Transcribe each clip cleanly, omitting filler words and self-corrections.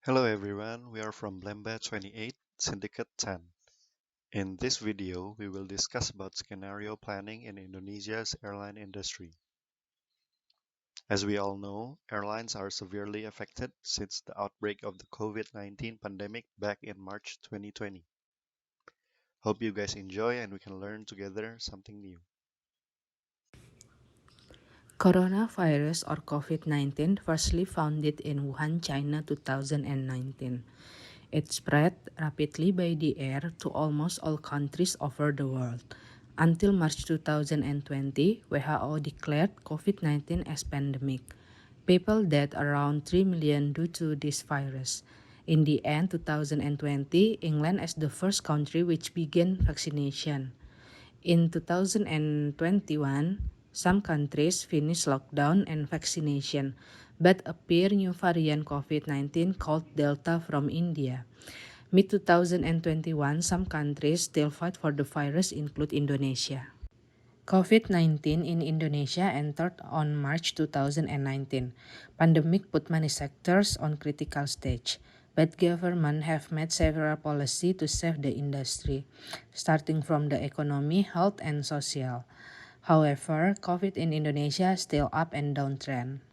Hello everyone, we are from BLEMBA 28, Syndicate 10. In this video, we will discuss about scenario planning in Indonesia's airline industry. As we all know, airlines are severely affected since the outbreak of the COVID-19 pandemic back in March 2020. Hope you guys enjoy and we can learn together something new. Coronavirus or COVID-19 firstly founded in Wuhan, China 2019. It spread rapidly by the air to almost all countries over the world. Until March 2020, WHO declared COVID-19 as pandemic. People died around 3 million due to this virus. In the end 2020, England is the first country which began vaccination. In 2021, some countries finished lockdown and vaccination, but appear new variant COVID-19 called Delta from India. Mid-2021, some countries still fight for the virus, include Indonesia. COVID-19 in Indonesia entered on March 2019. Pandemic put many sectors on critical stage, but government have made several policy to save the industry, starting from the economy, health, and social. However, COVID in Indonesia still up and down trend.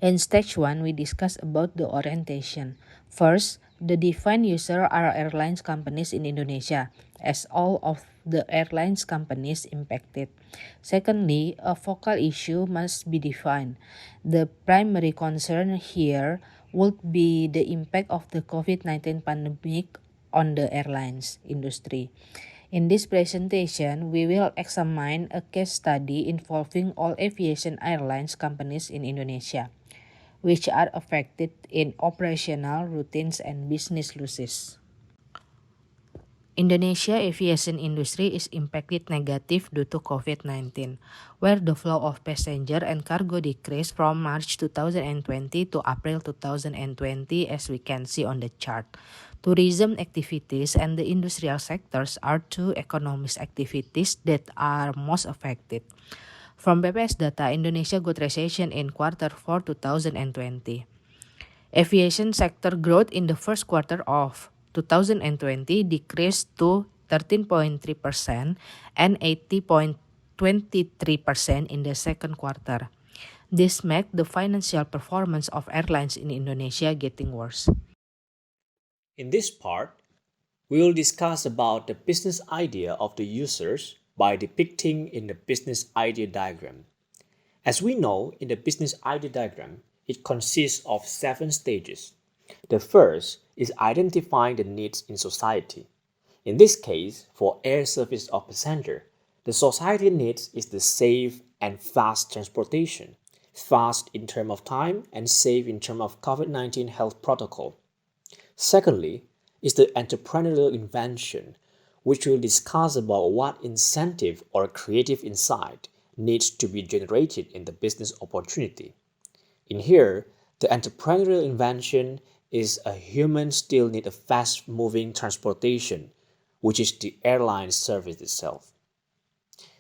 In stage 1, we discuss about the orientation. First, the defined user are airlines companies in Indonesia, as all of the airlines companies impacted. Secondly, a focal issue must be defined. The primary concern here would be the impact of the COVID-19 pandemic on the airlines industry. In this presentation, we will examine a case study involving all aviation airlines companies in Indonesia, which are affected in operational routines and business losses. Indonesia aviation industry is impacted negative due to COVID-19, where the flow of passenger and cargo decreased from March 2020 to April 2020, as we can see on the chart. Tourism activities and the industrial sectors are two economic activities that are most affected. From BPS data, Indonesia got recession in Q4 2020. Aviation sector growth in the first quarter of 2020 decreased to 13.3% and 80.23% in the second quarter. This makes the financial performance of airlines in Indonesia getting worse. In this part, we will discuss about the business idea of the users by depicting in the business idea diagram. As we know, in the business idea diagram, it consists of 7 stages. The first is identifying the needs in society. In this case, for air service of passenger, the society needs is the safe and fast transportation, fast in terms of time and safe in terms of COVID-19 health protocol. Secondly, is the entrepreneurial invention, which will discuss about what incentive or creative insight needs to be generated in the business opportunity. In here, the entrepreneurial invention is a human still need a fast-moving transportation, which is the airline service itself.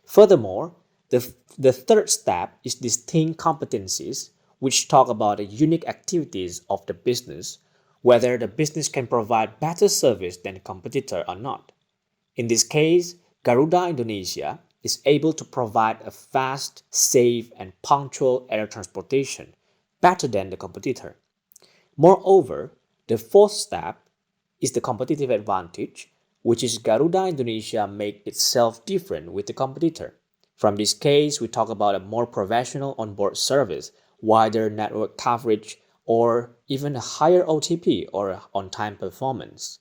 Furthermore, the third step is distinct competencies, which talk about the unique activities of the business, whether the business can provide better service than the competitor or not. In this case, Garuda Indonesia is able to provide a fast, safe, and punctual air transportation better than the competitor. Moreover, the fourth step is the competitive advantage, which is Garuda Indonesia make itself different with the competitor. From this case, we talk about a more professional onboard service, wider network coverage, or even a higher OTP or on-time performance.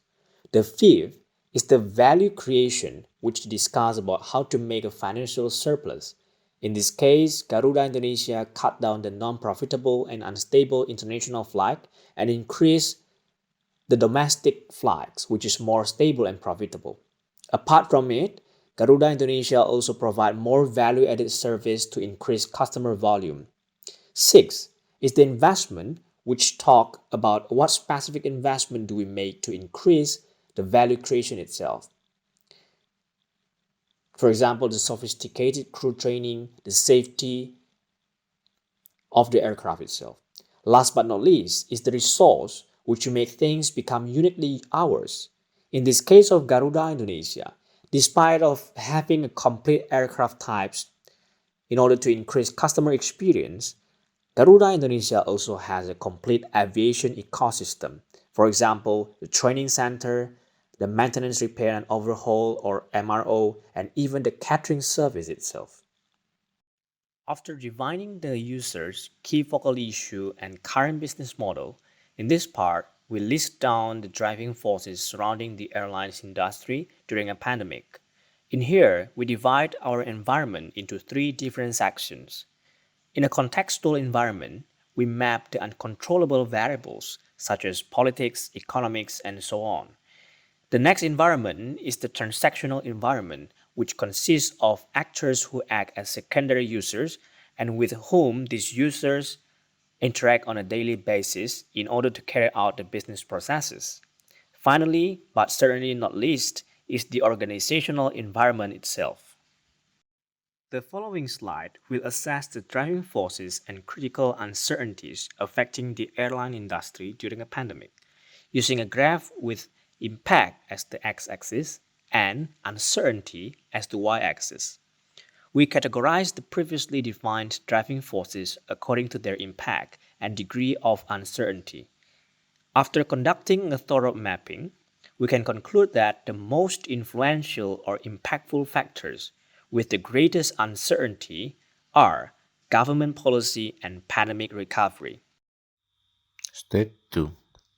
The fifth is the value creation, which discusses about how to make a financial surplus. In this case, Garuda Indonesia cut down the non-profitable and unstable international flight and increased the domestic flights, which is more stable and profitable. Apart from it, Garuda Indonesia also provide more value-added service to increase customer volume. 6 is the investment, which talk about what specific investment do we make to increase the value creation itself. For example, the sophisticated crew training, the safety of the aircraft itself. Last but not least is the resource which make things become uniquely ours. In this case of Garuda Indonesia, despite of having a complete aircraft types in order to increase customer experience, Garuda Indonesia also has a complete aviation ecosystem. For example, the training center, the maintenance repair and overhaul or MRO, and even the catering service itself. After defining the user's key focal issue and current business model, in this part, we list down the driving forces surrounding the airlines industry during a pandemic. In here, we divide our environment into three different sections. In a contextual environment, we map the uncontrollable variables such as politics, economics, and so on. The next environment is the transactional environment, which consists of actors who act as secondary users and with whom these users interact on a daily basis in order to carry out the business processes. Finally, but certainly not least, is the organizational environment itself. The following slide will assess the driving forces and critical uncertainties affecting the airline industry during a pandemic, using a graph with impact as the x-axis and uncertainty as the y-axis. We categorize the previously defined driving forces according to their impact and degree of uncertainty. After conducting a thorough mapping, we can conclude that the most influential or impactful factors with the greatest uncertainty are government policy and pandemic recovery. Stage 2.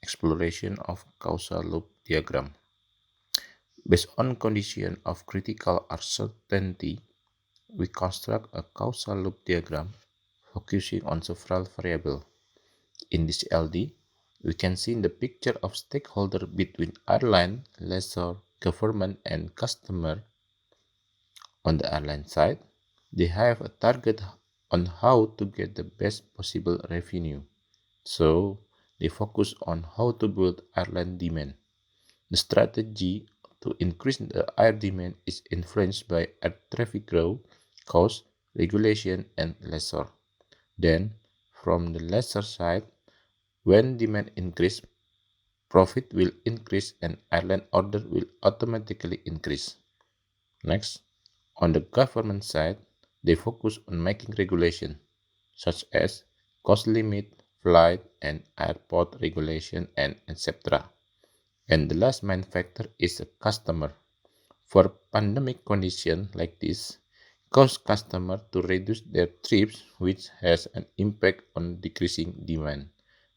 Exploration of causal loop diagram. Based on condition of critical uncertainty, we construct a causal loop diagram focusing on several variables. In this LD, we can see the picture of stakeholder between airline, lessor, government, and customer. On the airline side, they have a target on how to get the best possible revenue. So, they focus on how to build airline demand. The strategy to increase the air demand is influenced by air traffic growth, cost, regulation, and lessor. Then, from the lessor side, when demand increase, profit will increase and airline order will automatically increase. Next, on the government side, they focus on making regulation, such as cost limit, flight and airport regulation, and etc. And the last main factor is the customer. For pandemic conditions like this, cause customers to reduce their trips, which has an impact on decreasing demand.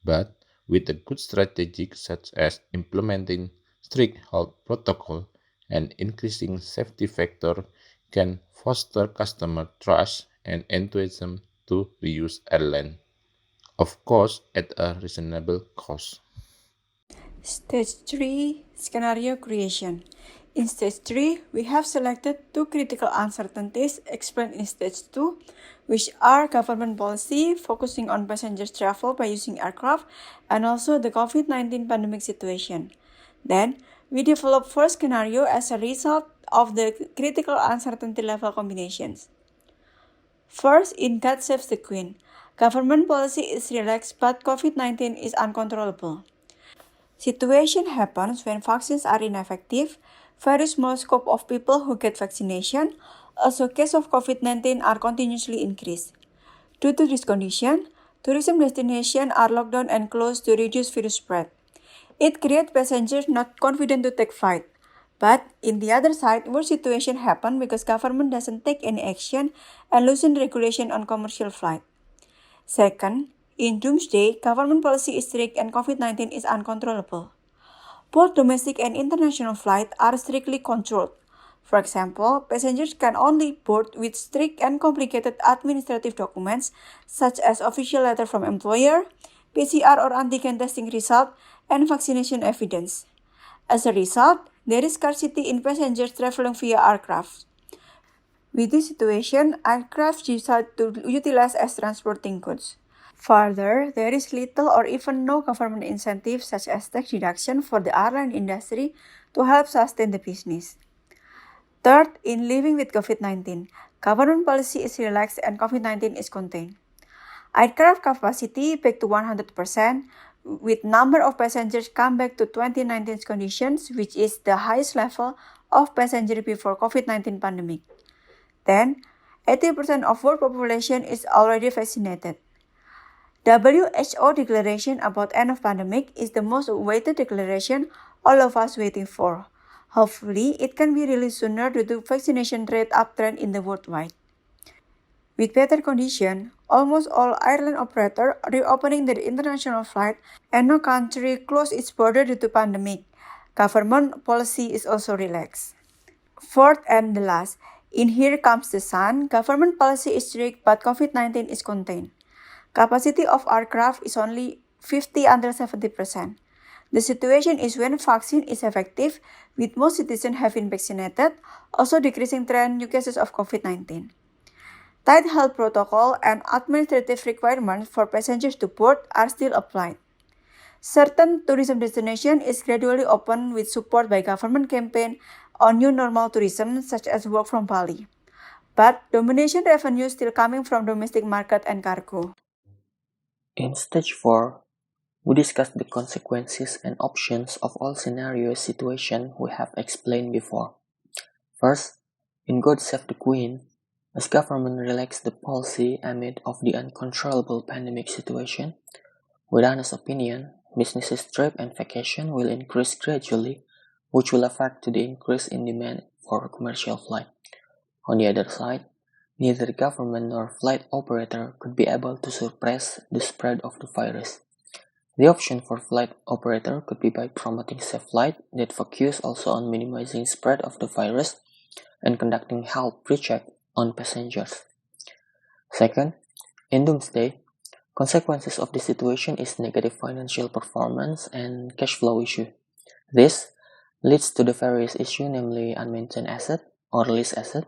But with a good strategy such as implementing strict health protocol and increasing safety factor can foster customer trust and enthusiasm to reuse airline. Of course, at a reasonable cost. Stage 3 Scenario Creation. In Stage 3, we have selected two critical uncertainties explained in Stage 2, which are government policy focusing on passenger travel by using aircraft and also the COVID-19 pandemic situation. Then, we develop first scenario as a result of the critical uncertainty level combinations. First, in God Saves the Queen, government policy is relaxed but COVID-19 is uncontrollable. Situation happens when vaccines are ineffective, very small scope of people who get vaccination, also cases of COVID-19 are continuously increased. Due to this condition, tourism destinations are locked down and closed to reduce virus spread. It creates passengers not confident to take flight. But in the other side, worse situation happen because government doesn't take any action and loosen regulation on commercial flight. Second, in doomsday, government policy is strict and COVID-19 is uncontrollable. Both domestic and international flights are strictly controlled. For example, passengers can only board with strict and complicated administrative documents such as official letter from employer, PCR or antigen testing result, and vaccination evidence. As a result, there is scarcity in passengers traveling via aircraft. With this situation, aircraft decide to utilize as transporting goods. Further, there is little or even no government incentive such as tax deduction for the airline industry to help sustain the business. Third, in living with COVID-19, government policy is relaxed and COVID-19 is contained. Aircraft capacity back to 100%, with number of passengers come back to 2019 conditions, which is the highest level of passenger before COVID-19 pandemic. Then, 80% of world population is already vaccinated. WHO declaration about end of pandemic is the most awaited declaration all of us waiting for. Hopefully, it can be released sooner due to vaccination rate uptrend in the worldwide. With better condition, almost all airline operators are reopening their international flight and no country closed its border due to pandemic. Government policy is also relaxed. Fourth and the last, in here comes the sun, government policy is strict but COVID-19 is contained. Capacity of aircraft is only 50 under 70%. The situation is when vaccine is effective, with most citizens having vaccinated, also decreasing trend new cases of COVID-19. Tight health protocol and administrative requirements for passengers to board are still applied. Certain tourism destination is gradually open with support by government campaign on new normal tourism such as work from Bali. But domination revenue still coming from domestic market and cargo. In stage 4, we discuss the consequences and options of all scenario situations we have explained before. First, in God Save the Queen, as government relaxed the policy amid of the uncontrollable pandemic situation, with honest opinion, businesses trip and vacation will increase gradually, which will affect to the increase in demand for commercial flight. On the other side, neither government nor flight operator could be able to suppress the spread of the virus. The option for flight operator could be by promoting safe flight that focus also on minimizing spread of the virus and conducting health pre-check on passengers. Second, in doomsday, consequences of the situation is negative financial performance and cash flow issue. This leads to the various issue, namely unmaintained asset or lease asset,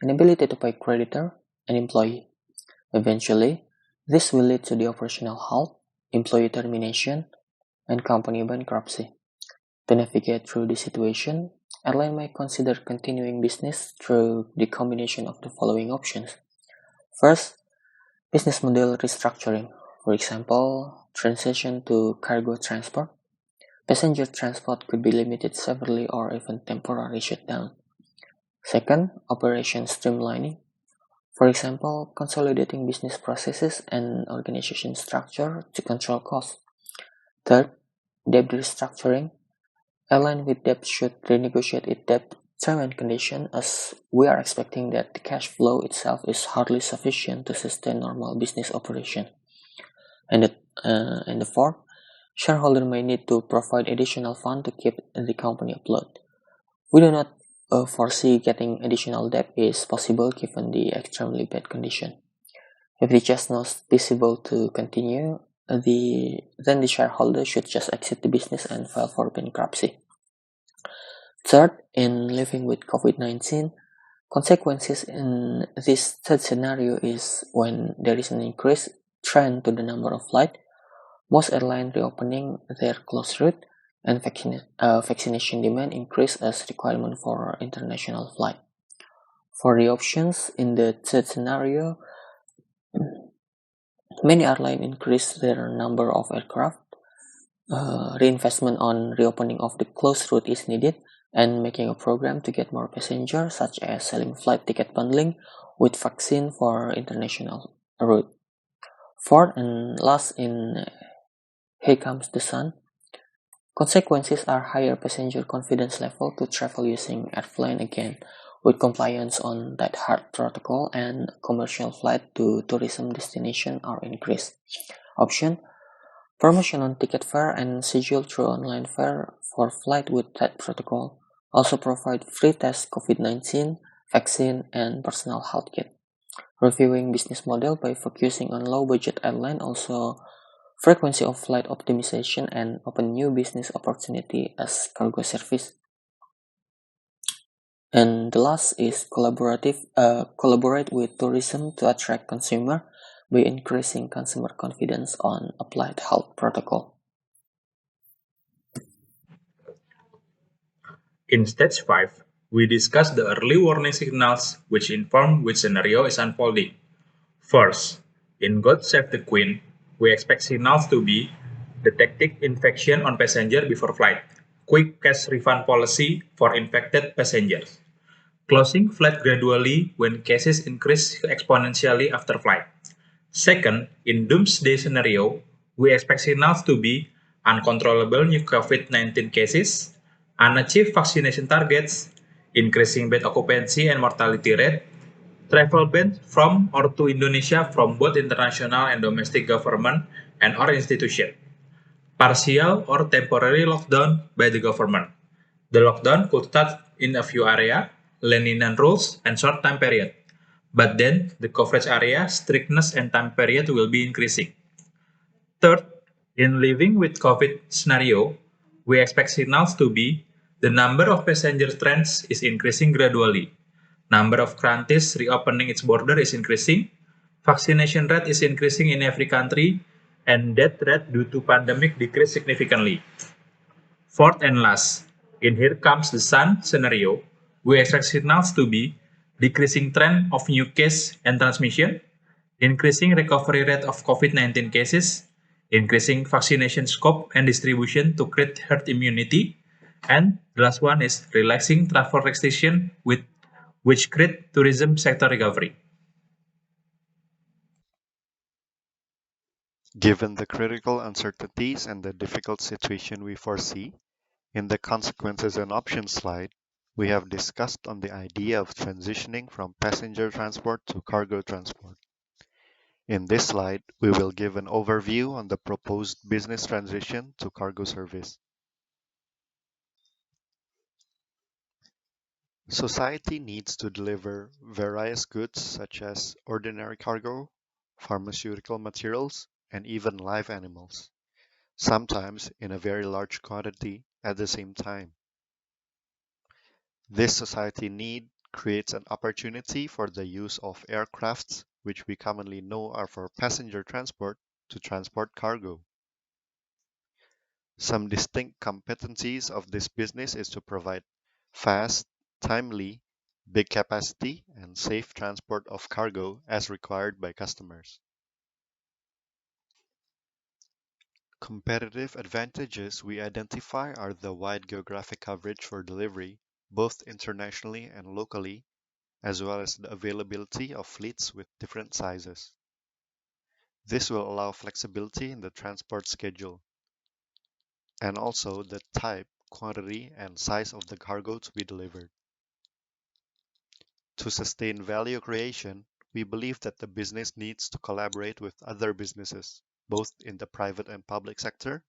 inability to pay creditor and employee. Eventually, this will lead to the operational halt, employee termination, and company bankruptcy. To navigate through the situation, airline may consider continuing business through the combination of the following options. First, business model restructuring. For example, transition to cargo transport. Passenger transport could be limited severely or even temporarily shut down. Second, operation streamlining. For example, consolidating business processes and organization structure to control costs. Third, debt restructuring. Airline with debt should renegotiate its debt term and condition, as we are expecting that the cash flow itself is hardly sufficient to sustain normal business operation. And the fourth, shareholder may need to provide additional fund to keep the company afloat. We do not foresee getting additional debt is possible given the extremely bad condition. If it is just not feasible to continue, then the shareholder should just exit the business and file for bankruptcy. Third, in living with COVID-19, consequences in this third scenario is when there is an increased trend to the number of flights, most airlines reopening their closed route, and vaccination demand increase as requirement for international flight. For the options in the third scenario, many airlines increase their number of aircraft. Reinvestment on reopening of the closed route is needed, and making a program to get more passengers, such as selling flight ticket bundling with vaccine for international route. Fourth and last, in Here Comes the Sun, consequences are higher passenger confidence level to travel using airplane again, with compliance on that hard protocol and commercial flight to tourism destination are increased. Option: promotion on ticket fare and schedule through online fare for flight with that protocol. Also provide free test COVID-19, vaccine, and personal health kit. Reviewing business model by focusing on low-budget airline, also frequency of flight optimization, and open new business opportunity as cargo service. And the last is collaborate with tourism to attract consumer by increasing consumer confidence on applied health protocol. In stage 5, we discuss the early warning signals which inform which scenario is unfolding. First, In God Save the Queen, we expect signals to be detecting infection on passenger before flight, quick cash refund policy for infected passengers, closing flight gradually when cases increase exponentially after flight. Second, in doomsday scenario, we expect signals to be uncontrollable new COVID-19 cases, unachieved vaccination targets, increasing bed occupancy and mortality rate, travel ban from or to Indonesia from both international and domestic government and or institution, partial or temporary lockdown by the government. The lockdown could start in a few areas, lenient rules, and short time period. But then the coverage area, strictness, and time period will be increasing. Third, in living with COVID scenario, we expect signals to be the number of passenger trends is increasing gradually. Number of countries reopening its border is increasing. Vaccination rate is increasing in every country, and death rate due to pandemic decreased significantly. Fourth and last, in Here Comes the Sun scenario, we expect signals to be decreasing trend of new case and transmission, increasing recovery rate of COVID-19 cases, increasing vaccination scope and distribution to create herd immunity, and the last one is relaxing travel restriction with which create tourism sector recovery. Given the critical uncertainties and the difficult situation we foresee, in the consequences and options slide, we have discussed on the idea of transitioning from passenger transport to cargo transport. In this slide, we will give an overview on the proposed business transition to cargo service. Society needs to deliver various goods such as ordinary cargo, pharmaceutical materials, and even live animals, sometimes in a very large quantity at the same time. This society need creates an opportunity for the use of aircrafts, which we commonly know are for passenger transport, to transport cargo. Some distinct competencies of this business is to provide fast, timely, big capacity, and safe transport of cargo as required by customers. Competitive advantages we identify are the wide geographic coverage for delivery, both internationally and locally, as well as the availability of fleets with different sizes. This will allow flexibility in the transport schedule, and also the type, quantity, and size of the cargo to be delivered. To sustain value creation, we believe that the business needs to collaborate with other businesses, both in the private and public sector,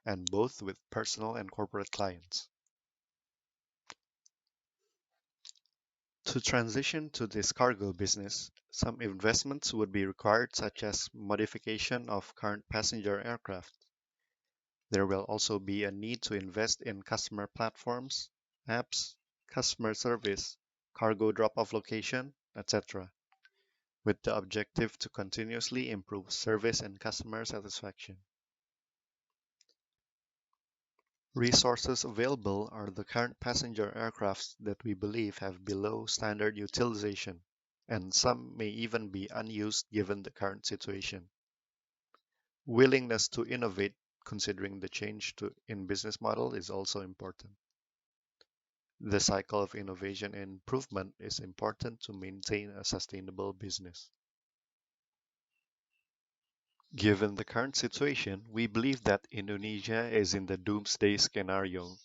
and both with personal and corporate clients. To transition to this cargo business, some investments would be required, such as modification of current passenger aircraft. There will also be a need to invest in customer platforms, apps, customer service, cargo drop-off location, etc., with the objective to continuously improve service and customer satisfaction. Resources available are the current passenger aircrafts that we believe have below standard utilization, and some may even be unused given the current situation. Willingness to innovate considering the change in business model is also important. The cycle of innovation and improvement is important to maintain a sustainable business. Given the current situation, we believe that Indonesia is in the doomsday scenario.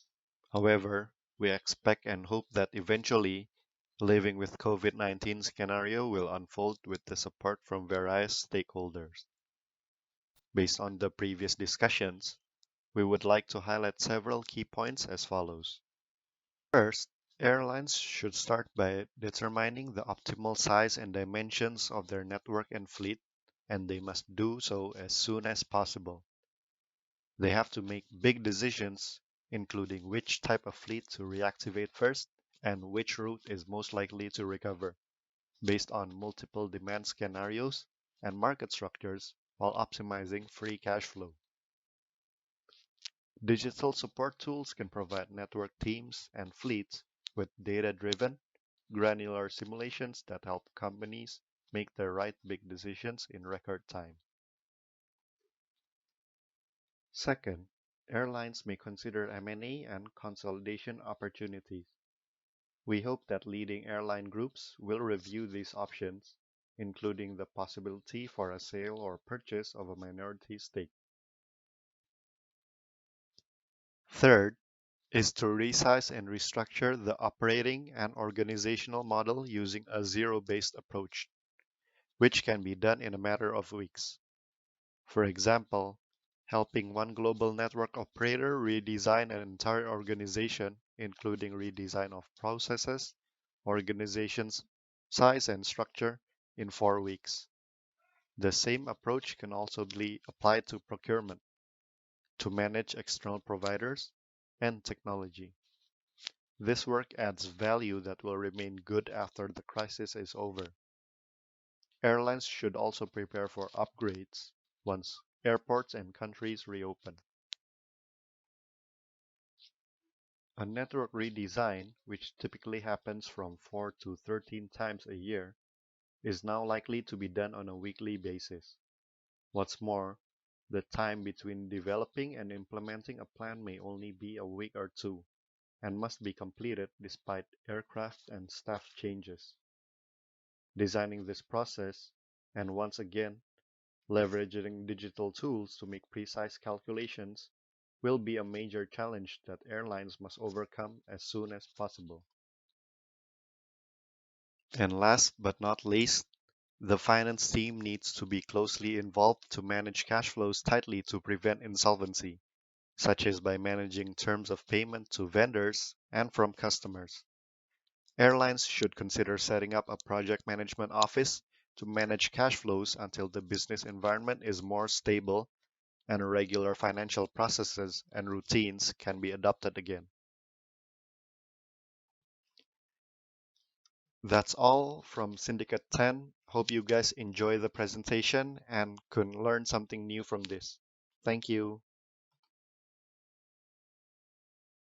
However, we expect and hope that eventually living with COVID-19 scenario will unfold with the support from various stakeholders. Based on the previous discussions, we would like to highlight several key points as follows. First, airlines should start by determining the optimal size and dimensions of their network and fleet, and they must do so as soon as possible. They have to make big decisions, including which type of fleet to reactivate first and which route is most likely to recover, based on multiple demand scenarios and market structures while optimizing free cash flow. Digital support tools can provide network teams and fleets with data-driven, granular simulations that help companies make the right big decisions in record time. Second, airlines may consider M&A and consolidation opportunities. We hope that leading airline groups will review these options, including the possibility for a sale or purchase of a minority stake. Third is to resize and restructure the operating and organizational model using a zero-based approach, which can be done in a matter of weeks. For example, helping one global network operator redesign an entire organization, including redesign of processes, organization's size and structure, in 4 weeks. The same approach can also be applied to procurement, to manage external providers, and technology. This work adds value that will remain good after the crisis is over. Airlines should also prepare for upgrades once airports and countries reopen. A network redesign, which typically happens from 4 to 13 times a year, is now likely to be done on a weekly basis. What's more, the time between developing and implementing a plan may only be a week or two, and must be completed despite aircraft and staff changes. Designing this process, and once again, leveraging digital tools to make precise calculations, will be a major challenge that airlines must overcome as soon as possible. And last but not least, the finance team needs to be closely involved to manage cash flows tightly to prevent insolvency, such as by managing terms of payment to vendors and from customers. Airlines should consider setting up a project management office to manage cash flows until the business environment is more stable and regular financial processes and routines can be adopted again. That's all from Syndicate 10. Hope you guys enjoy the presentation and can learn something new from this. Thank you.